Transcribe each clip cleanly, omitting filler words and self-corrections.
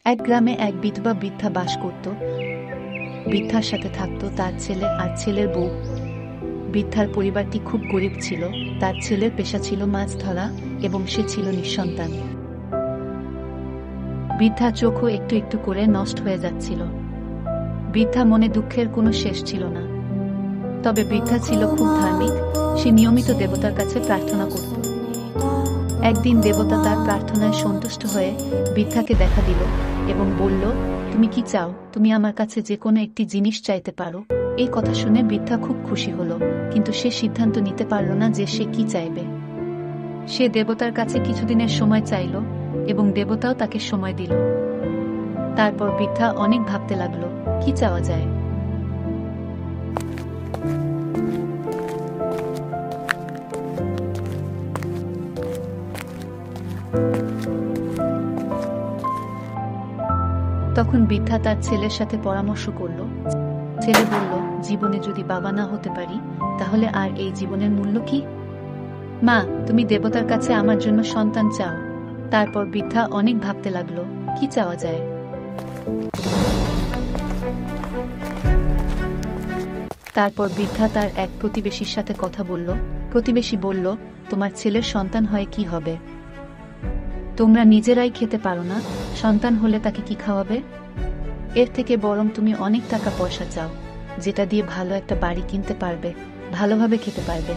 এক গ্রামে এক বিধবা বৃদ্ধা বাস করত। বৃদ্ধার সাথে থাকত তার ছেলে আর ছেলের বউ। বৃদ্ধার পরিবারটি খুব গরিব ছিল। তার ছেলের পেশা ছিল মাছ ধরা এবং সে ছিল নিঃসন্তান। বৃদ্ধার চোখও একটু একটু করে নষ্ট হয়ে যাচ্ছিল। বৃদ্ধা মনে দুঃখের কোনো শেষ ছিল না। তবে বৃদ্ধা ছিল খুব ধার্মিক। সে নিয়মিত দেবতার কাছে প্রার্থনা করত। একদিন দেবতা তার প্রার্থনায় সন্তুষ্ট হয়ে বৃদ্ধাকে দেখা দিল এবং বলল, তুমি কি চাও? তুমি আমার কাছে যে কোনো একটি জিনিস চাইতে পারো। এই কথা শুনে বৃদ্ধা খুব খুশি হলো, কিন্তু সে সিদ্ধান্ত নিতে পারল না যে সে কি চাইবে। সে দেবতার কাছে কিছুদিনের সময় চাইল এবং দেবতাও তাকে সময় দিল। তারপর বৃদ্ধা অনেক ভাবতে লাগলো, কি চাওয়া যায়। তখন বৃদ্ধা তার ছেলের সাথে পরামর্শ করল। ছেলে বলল, জীবনে যদি বাবা না হতে পারি তাহলে আর এই জীবনের মূল্য কি? মা, তুমি দেবতার কাছে আমার জন্য সন্তান চাও। তারপর বৃদ্ধা অনেক ভাবতে লাগলো, কি চাওয়া যায়। তারপর বৃদ্ধা তার এক প্রতিবেশীর সাথে কথা বলল। প্রতিবেশী বলল, তোমার ছেলের সন্তান হয়ে কি হবে? তোমরা নিজেরাই খেতে পারো না, সন্তান হলে তাকে কি খাওয়াবে? এর থেকে বরং তুমি অনেক টাকা পয়সা চাও, যেটা দিয়ে ভালো একটা বাড়ি কিনতে পারবে, ভালোভাবে খেতে পারবে।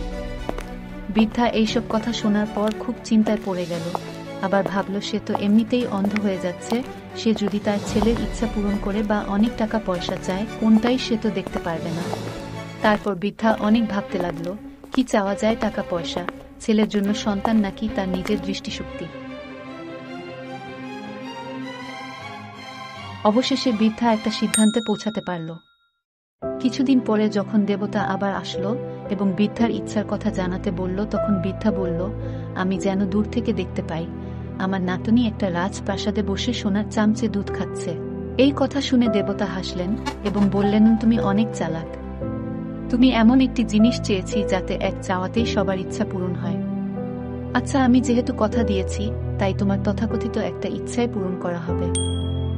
বৃদ্ধা এইসব কথা শোনার পর খুব চিন্তায় পড়ে গেল। আবার ভাবল, সে তো এমনিতেই অন্ধ হয়ে যাচ্ছে। সে যদি তার ছেলের ইচ্ছা পূরণ করে বা অনেক টাকা পয়সা চায়, কোনটাই সে তো দেখতে পারবে না। তারপর বৃদ্ধা অনেক ভাবতে লাগলো, কি চাওয়া যায়, টাকা পয়সা, ছেলের জন্য সন্তান নাকি তার নিজের দৃষ্টিশক্তি। অবশেষে বৃদ্ধা একটা সিদ্ধান্তে পৌঁছাতে পারল। কিছুদিন পরে যখন দেবতা আবার আসলো এবং বৃদ্ধার ইচ্ছার কথা জানাতে বলল, তখন বৃদ্ধা বলল, আমি যেন দূর থেকে দেখতে পাই আমার নাতনি একটা রাজপ্রাসাদে বসে সোনার চামচে দুধ খাচ্ছে। এই কথা শুনে দেবতা হাসলেন এবং বললেন, তুমি অনেক চালাক। তুমি এমন একটি জিনিস চেয়েছি যাতে এক চাওয়াতেই সবার ইচ্ছা পূরণ হয়। আচ্ছা, আমি যেহেতু কথা দিয়েছি, তাই তোমার তথাকথিত একটা ইচ্ছাই পূরণ করা হবে।